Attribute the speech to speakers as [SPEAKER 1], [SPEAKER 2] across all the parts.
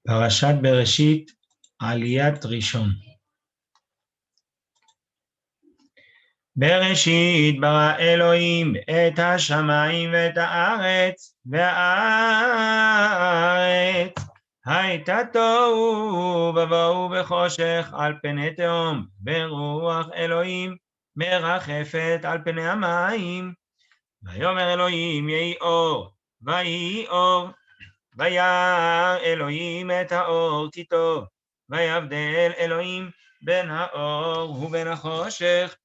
[SPEAKER 1] פרשת בראשית, עליית ראשון. בראשית ברא אלוהים את השמיים ואת הארץ, והארץ הייתה תוהו ובוהו בחושך על פני תהום, ברוח אלוהים מרחפת על פני המים. ויאמר אלוהים יהי אור, ויהי אור. וירא אלוהים את האור כי טוב, ויבדל אלוהים בין האור ובין החושך.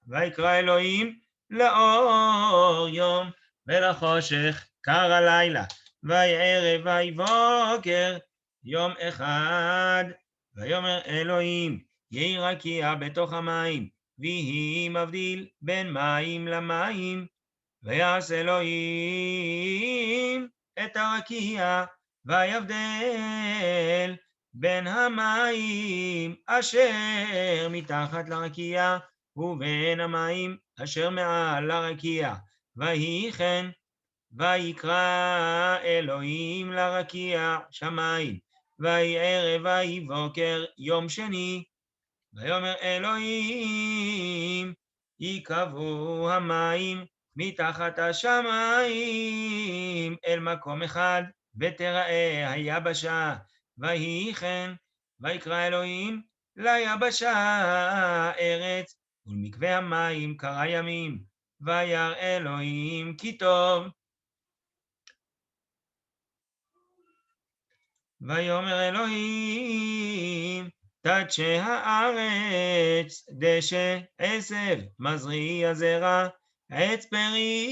[SPEAKER 1] ויקרא אלוהים לאור יום, ולחושך קרא לילה, ויערב ויבוקר יום אחד. ויאמר אלוהים יהי רקיע בתוך המים, ויהי מבדיל בין מים למים. ויעש אלוהים את הרקיע, ויבדל בין המים אשר מתחת לרקיע ובין המים אשר מעל לרקיע. ויהי כן. ויקרא אלוהים לרקיע שמיים, ויהי ערב ויהי בוקר יום שני. ויאמר אלוהים ייקבעו המים מתחת השמיים אל מקום אחד, ותראה היבשה. ויהי כן. ויקרא אלוהים ליבשה ארץ, ולמקווה המים קרא ימים. וירא אלוהים כי טוב. ויאמר אלוהים תדשה הארץ דשא עשב, מזריע זרע, עץ פרי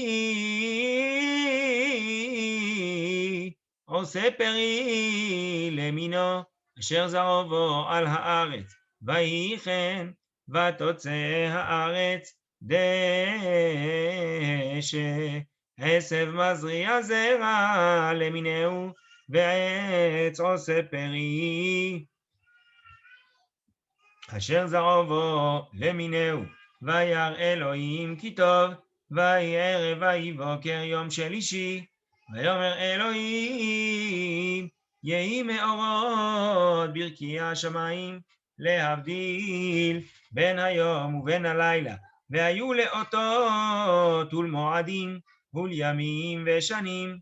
[SPEAKER 1] עושה פרי למינו, אשר זרעו בו על הארץ. ויהי כן. ותוצא הארץ דשא עשב, מזריע זרע למינהו, ועץ עושה פרי אשר זרעו בו למינהו. וירא אלוהים כי טוב. ויהי ערב ויהי בוקר יום שלישי. ויאמר אלוהים יהי מאורות ברקיע השמיים, להבדיל בין היום ובין הלילה, והיו לאותות ולמועדים ולימים ושנים.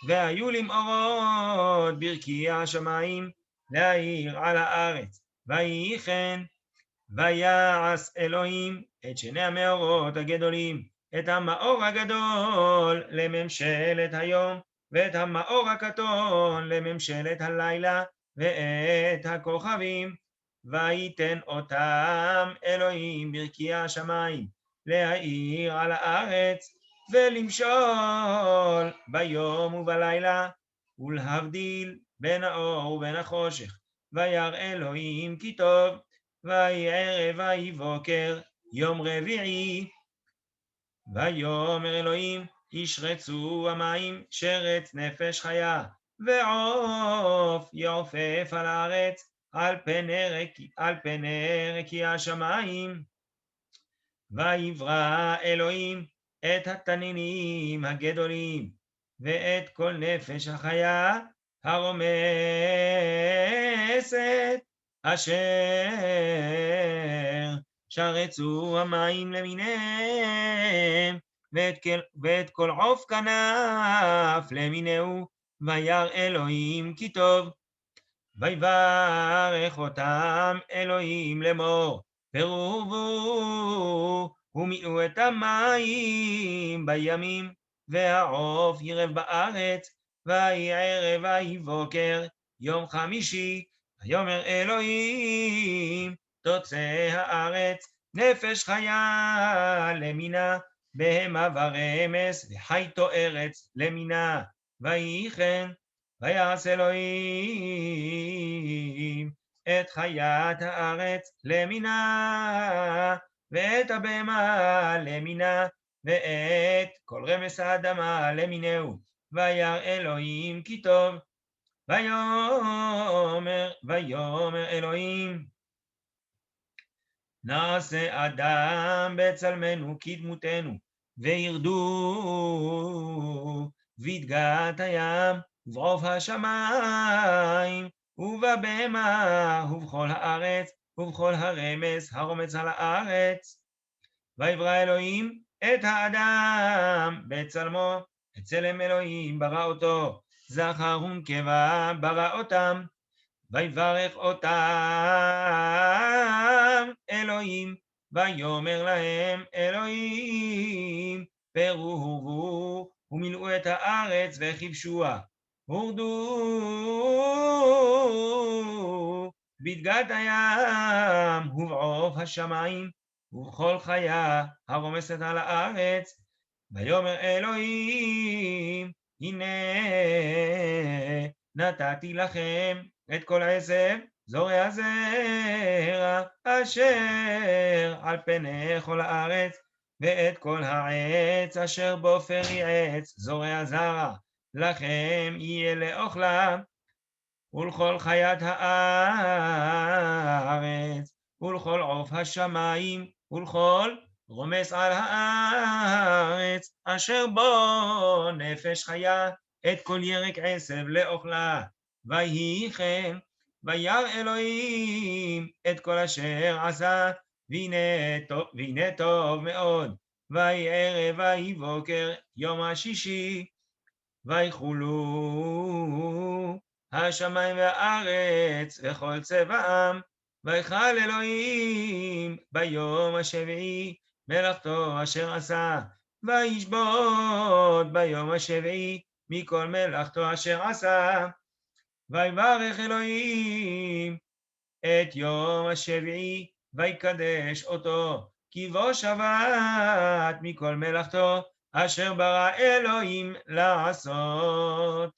[SPEAKER 1] והיו למאורות ברקיע השמיים להאיר על הארץ. ויהי כן. ויעש אלוהים את שני המאורות הגדולים, את המאור הגדול לממשלת היום, ואת המאור הקטון לממשלת הלילה, ואת הכוכבים. ויתן אותם אלוהים ברקיע השמיים להאיר על הארץ, ולמשול ביום ובלילה, ולהבדיל בין האור ובין החושך. וירא אלוהים כי טוב. ויהי ערב ויהי בוקר יום רביעי. ויאמר אלוהים ישרצו המים שרץ נפש חיה, ועוף יעופף על הארץ על פני רקיע השמיים. ויברא אלוהים את התנינים הגדולים, ואת כל נפש החיה הרומסת, אשר שרצו המים למיניהם, ואת כל עוף כנף למיניהו. וירא אלוהים כי טוב. ויברך אותם אלוהים לאמור, פרו ורבו ומילאו את המים בימים, והעוף ירב בארץ. ויהי ערב ויהי בוקר יום חמישי. ויאמר אלוהים תוצא הארץ נפש חיה למינה, בהמה ורמס וחי תוערץ למינה. ויהי כן. ויעש אלוהים את חיית הארץ למינה, ואת הבהמה למינה, ואת כל רמס האדמה למינהו. וירא אלוהים כי טוב. ויאמר אלוהים נעשה אדם בצלמנו כדמותנו, וירדו בדגת הים ובעוף השמיים ובבהמה, ובכל הארץ, ובכל הרמס, הרומץ על הארץ. ויברא אלוהים את האדם בצלמו, בצלם אלוהים ברא אותו, זכר ונקבה ברא אותם. ויברך אותם אלוהים, ויאמר להם אלוהים, פרו ורבו ומילאו את הארץ וכבשוה, ורדו בדגת הים ובעוף השמיים ובכל חיה הרומסת על הארץ. ויאמר אלוהים, הנה נתתי לכם את כל עשב זורע הזרע אשר על פני כל הארץ, ואת כל העץ אשר בו פרי עץ זורע זרע, לכם יהיה לאוכלה, ולכל חיית הארץ, ולכל עוף השמיים, ולכל רומס על הארץ, אשר בו נפש חיה, את כל ירק עשב לאוכלה. ויהי כן, וירא אלוהים את כל אשר עשה, והנה טוב מאוד. ויהי ערב ויהי בוקר יום השישי. ויחולו השמיים והארץ וכל צבעם, ויחל אלוהים ביום השביעי מלאכתו אשר עשה, וישבות ביום השביעי מכל מלאכתו אשר עשה. ויברך אלוהים את יום השביעי ויקדש אותו, כי בו שבת מכל מלאכתו אשר ברא אלוהים לעשות.